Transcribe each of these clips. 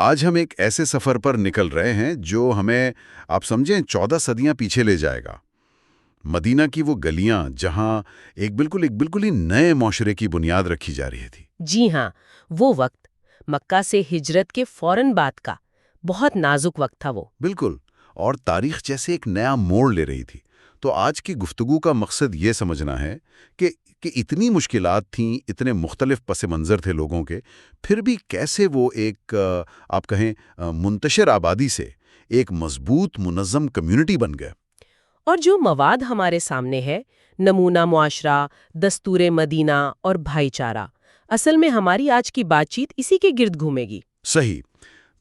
آج ہم ایک ایسے سفر پر نکل رہے ہیں جو ہمیں آپ سمجھیں 14 صدیاں پیچھے لے جائے گا۔ مدینہ کی وہ گلیاں جہاں ایک بالکل ہی نئے معاشرے کی بنیاد رکھی جا رہی تھی۔ جی ہاں، وہ وقت مکہ سے ہجرت کے فوراً بعد کا بہت نازک وقت تھا وہ۔ بالکل، اور تاریخ جیسے ایک نیا موڑ لے رہی تھی۔ تو آج کی گفتگو کا مقصد یہ سمجھنا ہے کہ اتنی مشکلات تھیں، اتنے مختلف پس منظر تھے لوگوں کے، پھر بھی کیسے وہ ایک آپ کہیں منتشر آبادی سے ایک مضبوط منظم کمیونٹی بن گئے۔ اور جو مواد ہمارے سامنے ہے، نمونہ معاشرہ، دستور مدینہ اور بھائی چارہ، اصل میں ہماری آج کی بات چیت اسی کے گرد گھومے گی۔ صحیح۔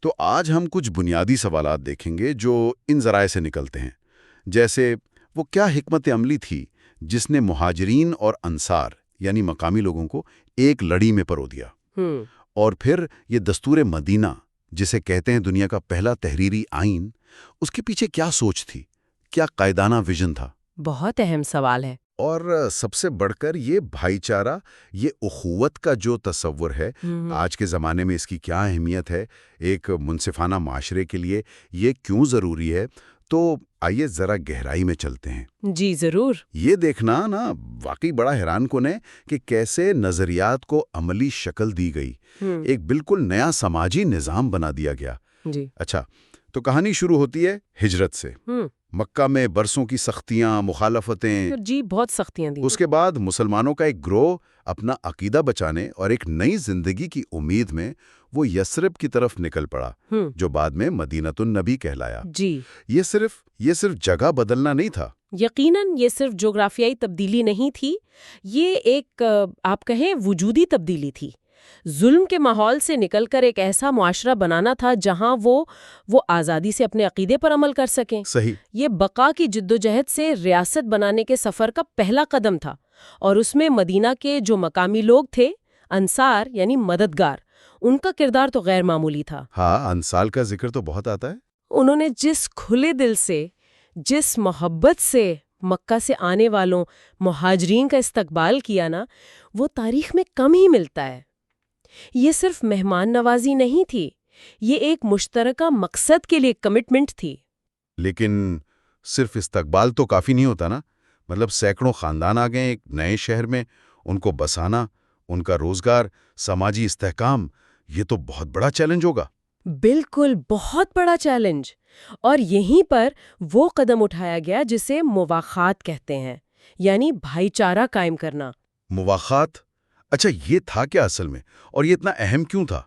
تو آج ہم کچھ بنیادی سوالات دیکھیں گے جو ان ذرائع سے نکلتے ہیں، جیسے وہ کیا حکمت عملی تھی جس نے مہاجرین اور انصار یعنی مقامی لوگوں کو ایک لڑی میں پرو دیا، اور پھر یہ دستور مدینہ جسے کہتے ہیں دنیا کا پہلا تحریری آئین، اس کے پیچھے کیا سوچ تھی، کیا قائدانہ ویژن تھا۔ بہت اہم سوال ہے۔ اور سب سے بڑھ کر یہ بھائی چارہ، یہ اخوت کا جو تصور ہے، آج کے زمانے میں اس کی کیا اہمیت ہے، ایک منصفانہ معاشرے کے لیے یہ کیوں ضروری ہے۔ تو آئیے ذرا گہرائی میں چلتے ہیں۔ جی ضرور۔ یہ دیکھنا نا واقعی بڑا حیران کن ہے کہ کیسے نظریات کو عملی شکل دی گئی، ایک بالکل نیا سماجی نظام بنا دیا گیا۔ جی اچھا، تو کہانی شروع ہوتی ہے ہجرت سے۔ مکہ میں برسوں کی سختیاں، مخالفتیں، جی بہت سختیاں دی۔ اس کے بعد مسلمانوں کا ایک گروہ اپنا عقیدہ بچانے اور ایک نئی زندگی کی امید میں وہ یثرب کی طرف نکل پڑا، جو بعد میں مدینۃ النبی کہلایا۔ جی یہ صرف جگہ بدلنا نہیں تھا۔ یقیناً یہ صرف جغرافیائی تبدیلی نہیں تھی، یہ ایک آپ کہیں وجودی تبدیلی تھی۔ ظلم کے ماحول سے نکل کر ایک ایسا معاشرہ بنانا تھا جہاں وہ آزادی سے اپنے عقیدے پر عمل کر سکیں۔ صحیح۔ یہ بقا کی جدوجہد سے ریاست بنانے کے سفر کا پہلا قدم تھا، اور اس میں مدینہ کے جو مقامی لوگ تھے، انصار یعنی مددگار، ان کا کردار تو غیر معمولی تھا۔ ہاں، انصار کا ذکر تو بہت آتا ہے۔ انہوں نے جس کھلے دل سے، جس محبت سے مکہ سے آنے والوں مہاجرین کا استقبال کیا نا، وہ تاریخ میں کم ہی ملتا ہے۔ یہ صرف مہمان نوازی نہیں تھی، یہ ایک مشترکہ مقصد کے لیے کمٹمنٹ تھی۔ لیکن صرف استقبال تو کافی نہیں ہوتا نا، مطلب سینکڑوں خاندان آ گئے ایک نئے شہر میں، ان کو بسانا، ان کا روزگار، سماجی استحکام، یہ تو بہت بڑا چیلنج ہوگا۔ بالکل، بہت بڑا چیلنج۔ اور یہیں پر وہ قدم اٹھایا گیا جسے مواخات کہتے ہیں، یعنی بھائی چارہ قائم کرنا۔ مواخات؟ اچھا، یہ تھا کیا اصل میں، اور یہ اتنا اہم کیوں تھا؟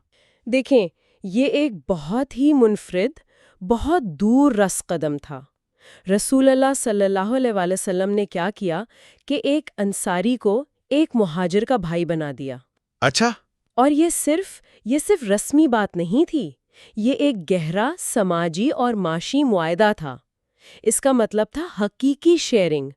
دیکھیں، یہ ایک بہت ہی منفرد، بہت دور رس قدم تھا۔ رسول اللہ صلی اللہ علیہ وآلہ وسلم نے کیا کیا کہ ایک انصاری کو ایک مہاجر کا بھائی بنا دیا۔ اچھا۔ اور یہ صرف رسمی بات نہیں تھی، یہ ایک گہرا سماجی اور معاشی معاہدہ تھا۔ اس کا مطلب تھا حقیقی شیئرنگ۔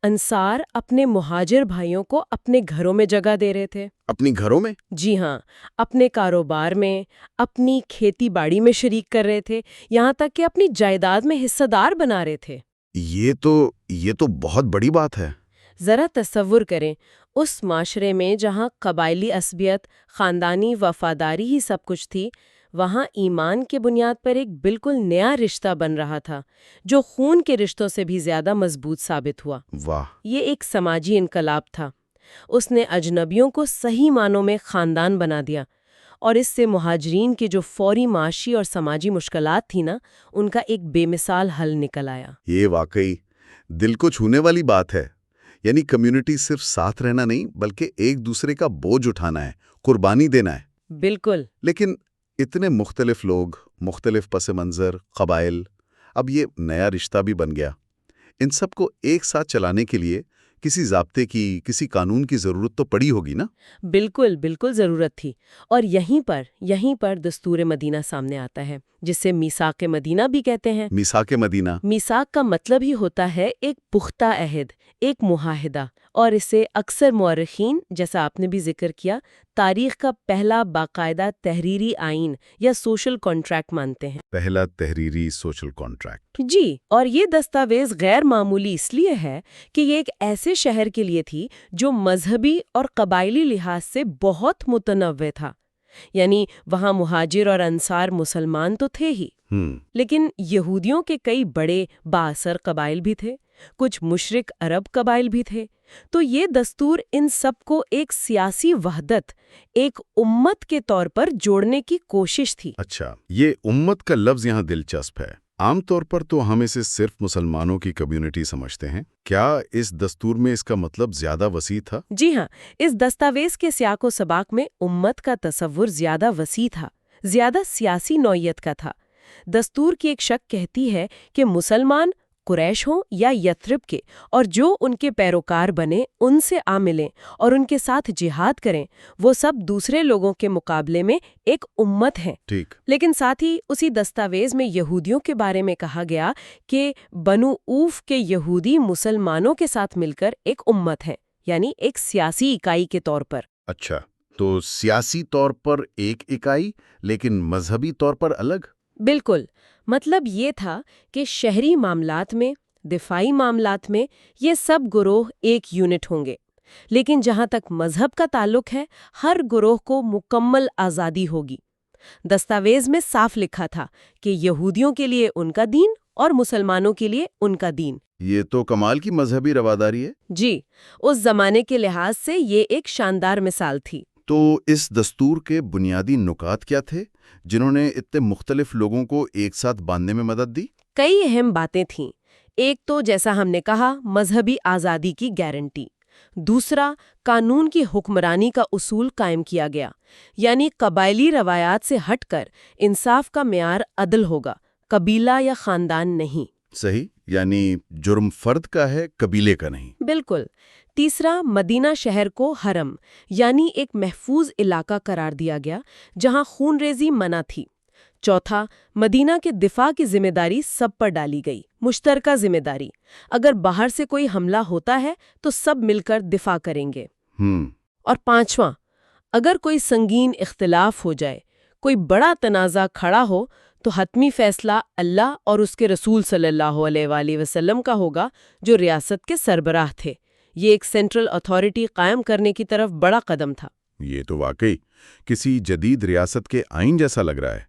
انصار اپنے مہاجر بھائیوں کو اپنے گھروں میں جگہ دے رہے تھے۔ اپنی گھروں میں؟ جی ہاں، اپنے کاروبار میں، اپنی کھیتی باڑی میں شریک کر رہے تھے، یہاں تک کہ اپنی جائیداد میں حصہ دار بنا رہے تھے۔ یہ تو بہت بڑی بات ہے۔ ذرا تصور کریں، اس معاشرے میں جہاں قبائلی عصبیت، خاندانی وفاداری ہی سب کچھ تھی، وہاں ایمان کے بنیاد پر ایک بالکل نیا رشتہ بن رہا تھا، جو خون کے رشتوں سے بھی زیادہ مضبوط ثابت ہوا۔ واہ! یہ ایک سماجی انقلاب تھا۔ اس نے اجنبیوں کو صحیح معنوں میں خاندان بنا دیا، اور اس سے مہاجرین کے جو فوری معاشی اور سماجی مشکلات تھی نا، ان کا ایک بے مثال حل نکل آیا۔ یہ واقعی دل کو چھونے والی بات ہے۔ یعنی کمیونٹی صرف ساتھ رہنا نہیں، بلکہ ایک دوسرے کا بوجھ اٹھانا ہے، قربانی دینا ہے۔ بالکل۔ لیکن اتنے مختلف لوگ، مختلف پس منظر، قبائل، اب یہ نیا رشتہ بھی بن گیا۔ ان سب کو ایک ساتھ چلانے کے لیے کسی ضابطے کی، کسی قانون کی ضرورت تو پڑی ہوگی نا؟ بالکل ضرورت تھی۔ اور یہیں پر دستور مدینہ سامنے آتا ہے، جسے میثاق مدینہ بھی کہتے ہیں۔ میثاق مدینہ؟ میثاق کا مطلب ہی ہوتا ہے ایک پختہ عہد، ایک معاہدہ، اور اسے اکثر مورخین، جیسا آپ نے بھی ذکر کیا، تاریخ کا پہلا باقاعدہ تحریری آئین یا سوشل کانٹریکٹ مانتے ہیں۔ پہلا تحریری سوشل کانٹریکٹ؟ جی، اور یہ دستاویز غیر معمولی اس لیے ہے کہ یہ ایک ایسے شہر کے لیے تھی جو مذہبی اور قبائلی لحاظ سے بہت متنوع تھا۔ یعنی وہاں مہاجر اور انصار مسلمان تو تھے ہی، لیکن یہودیوں کے کئی بڑے بااثر قبائل بھی تھے، کچھ مشرک عرب قبائل بھی تھے۔ تو یہ دستور ان سب کو ایک سیاسی وحدت، ایک امت کے طور پر جوڑنے کی کوشش تھی۔ اچھا، یہ امت کا لفظ یہاں دلچسپ ہے۔ عام طور پر تو ہم اسے صرف مسلمانوں کی کمیونٹی سمجھتے ہیں۔ کیا اس دستور میں اس کا مطلب زیادہ وسیع تھا؟ جی ہاں، اس دستاویز کے سیاق و سباق میں امت کا تصور زیادہ وسیع تھا، زیادہ سیاسی نوعیت کا تھا۔ دستور کی ایک شق کہتی ہے کہ مسلمان قریش ہوں یا یثرب کے، اور جو ان کے پیروکار بنے ان سے آ ملیں اور ان کے ساتھ جہاد کریں، وہ سب دوسرے لوگوں کے مقابلے میں ایک امت ہیں۔ ٹھیک۔ لیکن ساتھ ہی اسی دستاویز میں یہودیوں کے بارے میں کہا گیا کہ بنو اوف کے یہودی مسلمانوں کے ساتھ مل کر ایک امت ہیں، یعنی ایک سیاسی اکائی کے طور پر۔ اچھا، تو سیاسی طور پر ایک اکائی لیکن مذہبی طور پر الگ؟ بالکل، مطلب یہ تھا کہ شہری معاملات میں، دفاعی معاملات میں یہ سب گروہ ایک یونٹ ہوں گے، لیکن جہاں تک مذہب کا تعلق ہے ہر گروہ کو مکمل آزادی ہوگی۔ دستاویز میں صاف لکھا تھا کہ یہودیوں کے لیے ان کا دین اور مسلمانوں کے لیے ان کا دین۔ یہ تو کمال کی مذہبی رواداری ہے۔ جی، اس زمانے کے لحاظ سے یہ ایک شاندار مثال تھی۔ تو اس دستور کے بنیادی نکات کیا تھے جنہوں نے اتنے مختلف لوگوں کو ایک ساتھ باندھنے میں مدد دی؟ کئی اہم باتیں تھیں۔ ایک تو جیسا ہم نے کہا مذہبی آزادی کی گارنٹی، دوسرا قانون کی حکمرانی کا اصول قائم کیا گیا، یعنی قبائلی روایات سے ہٹ کر انصاف کا معیار عدل ہوگا، قبیلہ یا خاندان نہیں۔ صحیح، یعنی جرم فرد کا ہے، قبیلے کا نہیں۔ بالکل۔ تیسرا، مدینہ شہر کو حرم یعنی ایک محفوظ علاقہ قرار دیا گیا جہاں خون ریزی منع تھی۔ چوتھا، مدینہ کے دفاع کی ذمہ داری سب پر ڈالی گئی، مشترکہ ذمہ داری۔ اگر باہر سے کوئی حملہ ہوتا ہے تو سب مل کر دفاع کریں گے۔ اور پانچواں، اگر کوئی سنگین اختلاف ہو جائے، کوئی بڑا تنازع کھڑا ہو تو حتمی فیصلہ اللہ اور اس کے رسول صلی اللہ علیہ وآلہ وسلم کا ہوگا، جو ریاست کے سربراہ تھے۔ یہ ایک سینٹرل اتھارٹی قائم کرنے کی طرف بڑا قدم تھا۔ یہ تو واقعی کسی جدید ریاست کے آئین جیسا لگ رہا ہے۔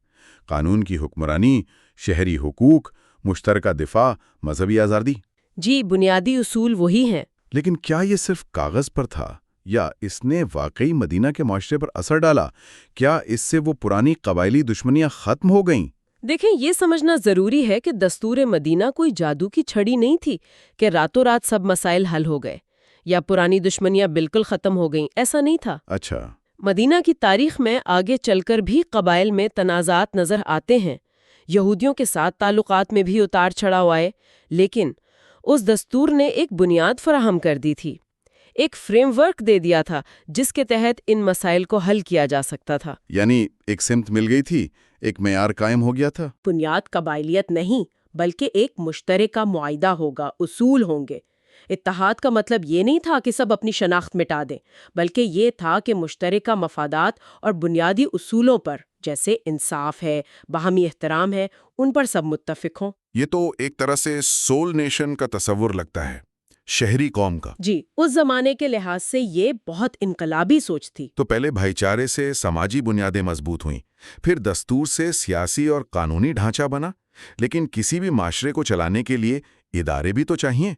قانون کی حکمرانی، شہری حقوق، مشترکہ دفاع، مذہبی آزادی۔ جی، بنیادی اصول وہی ہیں۔ لیکن کیا یہ صرف کاغذ پر تھا یا اس نے واقعی مدینہ کے معاشرے پر اثر ڈالا؟ کیا اس سے وہ پرانی قبائلی دشمنیاں ختم ہو گئیں؟ دیکھیں، یہ سمجھنا ضروری ہے کہ دستور مدینہ کوئی جادو کی چھڑی نہیں تھی کہ راتوں رات سب مسائل حل ہو گئے یا پرانی دشمنیاں بالکل ختم ہو گئیں، ایسا نہیں تھا۔ اچھا۔ مدینہ کی تاریخ میں آگے چل کر بھی قبائل میں تنازعات نظر آتے ہیں، یہودیوں کے ساتھ تعلقات میں بھی اتار چڑھاؤ آئے، لیکن اس دستور نے ایک بنیاد فراہم کر دی تھی، ایک فریم ورک دے دیا تھا جس کے تحت ان مسائل کو حل کیا جا سکتا تھا۔ یعنی ایک سمت مل گئی تھی، ایک معیار قائم ہو گیا تھا۔ بنیاد قبائلیت نہیں بلکہ ایک مشترکہ معاہدہ ہوگا، اصول ہوں گے۔ اتحاد کا مطلب یہ نہیں تھا کہ سب اپنی شناخت مٹا دیں، بلکہ یہ تھا کہ مشترکہ مفادات اور بنیادی اصولوں پر، جیسے انصاف ہے، باہمی احترام ہے، ان پر سب متفق ہوں۔ یہ تو ایک طرح سے سول نیشن کا تصور لگتا ہے، شہری قوم کا۔ جی، اس زمانے کے لحاظ سے یہ بہت انقلابی سوچ تھی۔ تو پہلے بھائی چارے سے سماجی بنیادیں مضبوط ہوئیں، پھر دستور سے سیاسی اور قانونی ڈھانچہ بنا، لیکن کسی بھی معاشرے کو چلانے کے لیے ادارے بھی تو چاہیے۔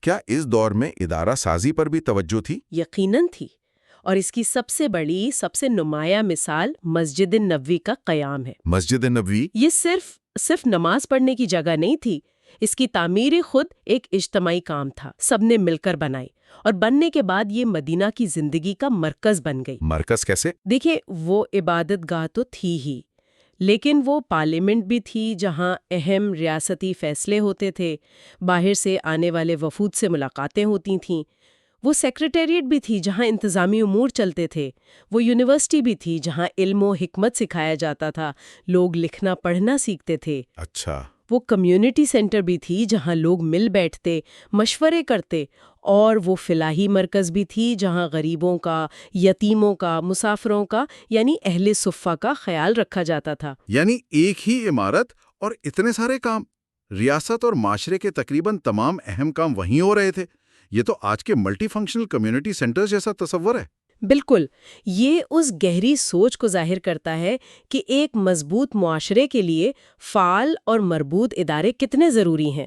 کیا اس دور میں ادارہ سازی پر بھی توجہ تھی؟ یقیناً تھی، اور اس کی سب سے بڑی، سب سے نمایاں مثال مسجد نبوی کا قیام ہے۔ مسجد نبوی؟ یہ صرف نماز پڑھنے کی جگہ نہیں تھی، اس کی تعمیر خود ایک اجتماعی کام تھا، سب نے مل کر بنائی، اور بننے کے بعد یہ مدینہ کی زندگی کا مرکز بن گئی۔ مرکز کیسے؟ دیکھیں، وہ عبادت گاہ تو تھی ہی، لیکن وہ پارلیمنٹ بھی تھی جہاں اہم ریاستی فیصلے ہوتے تھے، باہر سے آنے والے وفود سے ملاقاتیں ہوتی تھیں، وہ سیکریٹریٹ بھی تھی جہاں انتظامی امور چلتے تھے، وہ یونیورسٹی بھی تھی جہاں علم و حکمت سکھایا جاتا تھا، لوگ لکھنا پڑھنا سیکھتے تھے۔ اچھا۔ وہ کمیونٹی سینٹر بھی تھی جہاں لوگ مل بیٹھتے، مشورے کرتے، اور وہ فلاحی مرکز بھی تھی جہاں غریبوں کا، یتیموں کا، مسافروں کا یعنی اہل صفہ کا خیال رکھا جاتا تھا۔ یعنی ایک ہی عمارت اور اتنے سارے کام، ریاست اور معاشرے کے تقریباً تمام اہم کام وہیں ہو رہے تھے۔ یہ تو آج کے ملٹی فنکشنل کمیونٹی سینٹرز جیسا تصور ہے۔ بالکل، یہ اس گہری سوچ کو ظاہر کرتا ہے کہ ایک مضبوط معاشرے کے لیے فعال اور مربوط ادارے کتنے ضروری ہیں۔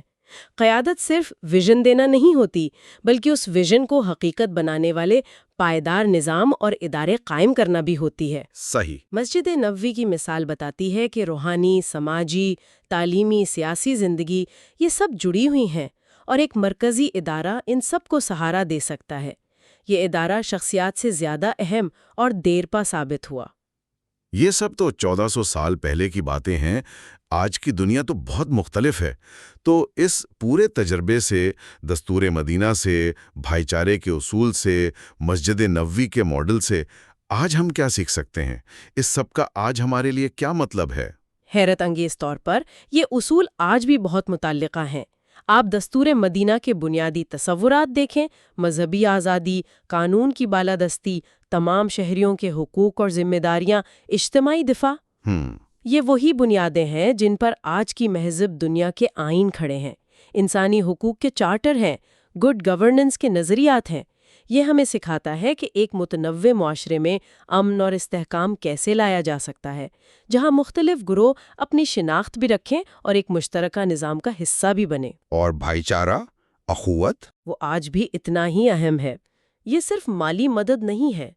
قیادت صرف ویژن دینا نہیں ہوتی، بلکہ اس ویژن کو حقیقت بنانے والے پائیدار نظام اور ادارے قائم کرنا بھی ہوتی ہے۔ صحیح۔ مسجد نبوی کی مثال بتاتی ہے کہ روحانی، سماجی، تعلیمی، سیاسی زندگی یہ سب جڑی ہوئی ہیں، اور ایک مرکزی ادارہ ان سب کو سہارا دے سکتا ہے۔ یہ ادارہ شخصیات سے زیادہ اہم اور دیرپا ثابت ہوا۔ یہ سب تو 1400 سال پہلے کی باتیں ہیں، آج کی دنیا تو بہت مختلف ہے۔ تو اس پورے تجربے سے، دستور مدینہ سے، بھائی چارے کے اصول سے، مسجد نبوی کے ماڈل سے، آج ہم کیا سیکھ سکتے ہیں؟ اس سب کا آج ہمارے لیے کیا مطلب ہے؟ حیرت انگیز طور پر یہ اصول آج بھی بہت متعلقہ ہیں۔ آپ دستور مدینہ کے بنیادی تصورات دیکھیں، مذہبی آزادی، قانون کی بالادستی، تمام شہریوں کے حقوق اور ذمہ داریاں، اجتماعی دفاع، یہ وہی بنیادیں ہیں جن پر آج کی مہذب دنیا کے آئین کھڑے ہیں، انسانی حقوق کے چارٹر ہیں، گڈ گورننس کے نظریات ہیں۔ یہ ہمیں سکھاتا ہے کہ ایک متنوع معاشرے میں امن اور استحکام کیسے لایا جا سکتا ہے، جہاں مختلف گروہ اپنی شناخت بھی رکھیں اور ایک مشترکہ نظام کا حصہ بھی بنے۔ اور بھائی چارہ، اخوت؟ وہ آج بھی اتنا ہی اہم ہے۔ یہ صرف مالی مدد نہیں ہے،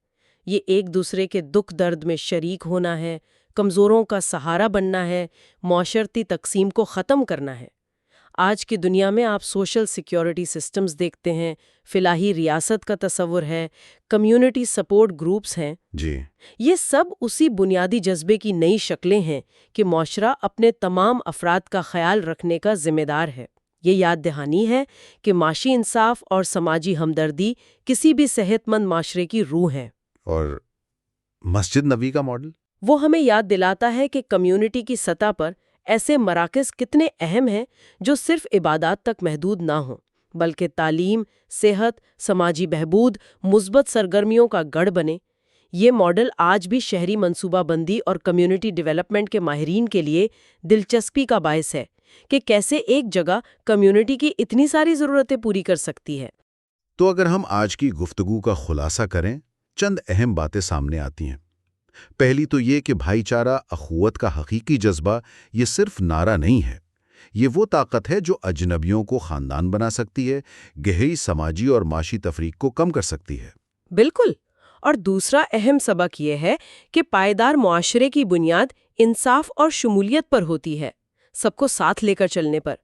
یہ ایک دوسرے کے دکھ درد میں شریک ہونا ہے، کمزوروں کا سہارا بننا ہے، معاشرتی تقسیم کو ختم کرنا ہے۔ آج کی دنیا میں آپ سوشل سیکیورٹی سسٹمز دیکھتے ہیں، فلاحی ریاست کا تصور ہے، کمیونٹی سپورٹ گروپس ہیں۔ جی، یہ سب اسی بنیادی جذبے کی نئی شکلیں ہیں کہ معاشرہ اپنے تمام افراد کا خیال رکھنے کا ذمہ دار ہے۔ یہ یاد دہانی ہے کہ معاشی انصاف اور سماجی ہمدردی کسی بھی صحت مند معاشرے کی روح ہے۔ اور مسجد نبوی کا ماڈل؟ وہ ہمیں یاد دلاتا ہے کہ کمیونٹی کی سطح پر ایسے مراکز کتنے اہم ہیں جو صرف عبادات تک محدود نہ ہوں، بلکہ تعلیم، صحت، سماجی بہبود، مثبت سرگرمیوں کا گڑھ بنے۔ یہ ماڈل آج بھی شہری منصوبہ بندی اور کمیونٹی ڈیولپمنٹ کے ماہرین کے لیے دلچسپی کا باعث ہے کہ کیسے ایک جگہ کمیونٹی کی اتنی ساری ضرورتیں پوری کر سکتی ہے۔ تو اگر ہم آج کی گفتگو کا خلاصہ کریں، چند اہم باتیں سامنے آتی ہیں۔ پہلی تو یہ کہ بھائی چارہ، اخوت کا حقیقی جذبہ یہ صرف نعرہ نہیں ہے، یہ وہ طاقت ہے جو اجنبیوں کو خاندان بنا سکتی ہے، گہری سماجی اور معاشی تفریق کو کم کر سکتی ہے۔ بالکل۔ اور دوسرا اہم سبق یہ ہے کہ پائیدار معاشرے کی بنیاد انصاف اور شمولیت پر ہوتی ہے، سب کو ساتھ لے کر چلنے پر۔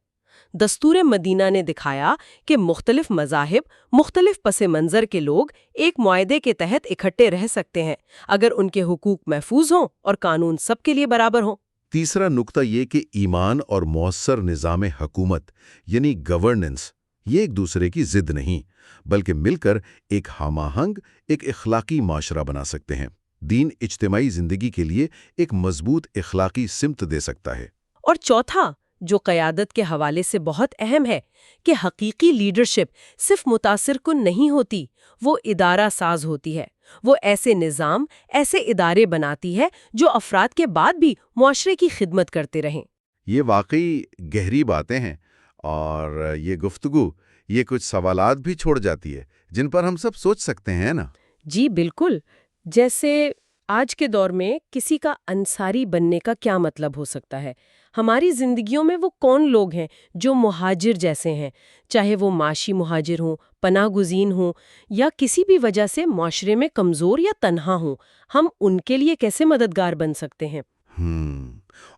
دستور مدینہ نے دکھایا کہ مختلف مذاہب، مختلف پس منظر کے لوگ ایک معاہدے کے تحت اکٹھے رہ سکتے ہیں اگر ان کے حقوق محفوظ ہوں اور قانون سب کے لیے برابر ہوں۔ تیسرا نقطہ یہ کہ ایمان اور مؤثر نظام حکومت یعنی گورننس یہ ایک دوسرے کی ضد نہیں، بلکہ مل کر ایک ہم آہنگ، ایک اخلاقی معاشرہ بنا سکتے ہیں۔ دین اجتماعی زندگی کے لیے ایک مضبوط اخلاقی سمت دے سکتا ہے۔ اور چوتھا، جو قیادت کے حوالے سے بہت اہم ہے، کہ حقیقی لیڈرشپ صرف متاثر کن نہیں ہوتی، وہ ادارہ ساز ہوتی ہے۔ وہ ایسے نظام، ایسے ادارے بناتی ہے جو افراد کے بعد بھی معاشرے کی خدمت کرتے رہیں۔ یہ واقعی گہری باتیں ہیں، اور یہ گفتگو یہ کچھ سوالات بھی چھوڑ جاتی ہے جن پر ہم سب سوچ سکتے ہیں نا؟ جی بالکل۔ جیسے آج کے دور میں کسی کا انصاری بننے کا کیا مطلب ہو سکتا ہے؟ ہماری زندگیوں میں وہ کون لوگ ہیں جو مہاجر جیسے ہیں، چاہے وہ معاشی مہاجر ہوں، پناہ گزین ہوں، یا کسی بھی وجہ سے معاشرے میں کمزور یا تنہا ہوں؟ ہم ان کے لیے کیسے مددگار بن سکتے ہیں؟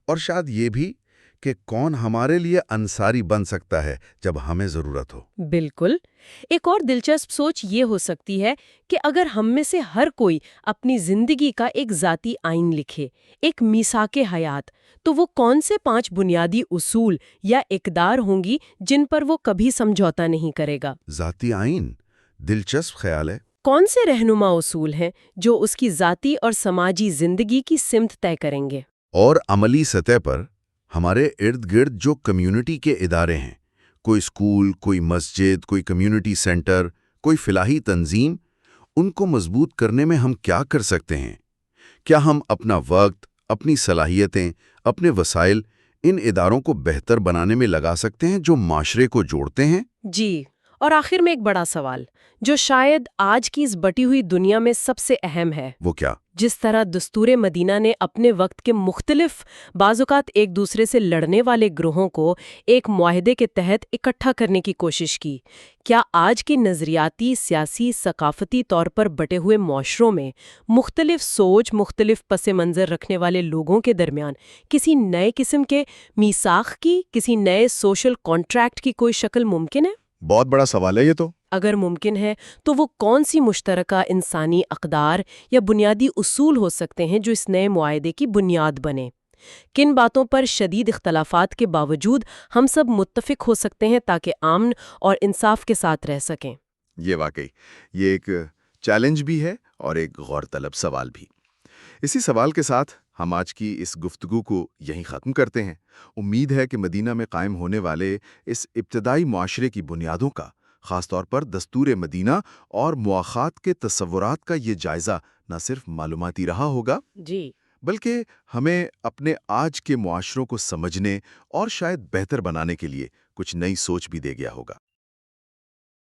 اور شاید یہ بھی کہ کون ہمارے لیے انصاری بن سکتا ہے جب ہمیں ضرورت ہو۔ بالکل۔ ایک اور دلچسپ سوچ یہ ہو سکتی ہے کہ اگر ہم میں سے ہر کوئی اپنی زندگی کا ایک ذاتی آئین لکھے، ایک میثاق حیات، تو وہ کون سے 5 بنیادی اصول یا اقدار ہوں گی جن پر وہ کبھی سمجھوتا نہیں کرے گا؟ ذاتی آئین دلچسپ خیال ہے۔ کون سے رہنما اصول ہیں جو اس کی ذاتی اور سماجی زندگی کی سمت طے کریں گے؟ اور عملی سطح پر ہمارے ارد گرد جو کمیونٹی کے ادارے ہیں، کوئی اسکول، کوئی مسجد، کوئی کمیونٹی سینٹر، کوئی فلاحی تنظیم، ان کو مضبوط کرنے میں ہم کیا کر سکتے ہیں؟ کیا ہم اپنا وقت، اپنی صلاحیتیں، اپنے وسائل ان اداروں کو بہتر بنانے میں لگا سکتے ہیں جو معاشرے کو جوڑتے ہیں؟ جی، اور آخر میں ایک بڑا سوال جو شاید آج کی اس بٹی ہوئی دنیا میں سب سے اہم ہے، وہ کیا؟ جس طرح دستور مدینہ نے اپنے وقت کے مختلف بعض اوقات ایک دوسرے سے لڑنے والے گروہوں کو ایک معاہدے کے تحت اکٹھا کرنے کی کوشش کی، کیا آج کے نظریاتی، سیاسی، ثقافتی طور پر بٹے ہوئے معاشروں میں مختلف سوچ، مختلف پس منظر رکھنے والے لوگوں کے درمیان کسی نئے قسم کے میثاق کی، کسی نئے سوشل کانٹریکٹ کی کوئی شکل ممکن ہے؟ بہت بڑا سوال ہے یہ تو۔ اگر ممکن ہے تو وہ کون سی مشترکہ انسانی اقدار یا بنیادی اصول ہو سکتے ہیں جو اس نئے معاہدے کی بنیاد بنے؟ کن باتوں پر شدید اختلافات کے باوجود ہم سب متفق ہو سکتے ہیں تاکہ امن اور انصاف کے ساتھ رہ سکیں؟ یہ واقعی یہ ایک چیلنج بھی ہے اور ایک غور طلب سوال بھی۔ اسی سوال کے ساتھ ہم آج کی اس گفتگو کو یہیں ختم کرتے ہیں۔ امید ہے کہ مدینہ میں قائم ہونے والے اس ابتدائی معاشرے کی بنیادوں کا، خاص طور پر دستور مدینہ اور مواخات کے تصورات کا یہ جائزہ نہ صرف معلوماتی رہا ہوگا، جی، بلکہ ہمیں اپنے آج کے معاشروں کو سمجھنے اور شاید بہتر بنانے کے لیے کچھ نئی سوچ بھی دے گیا ہوگا۔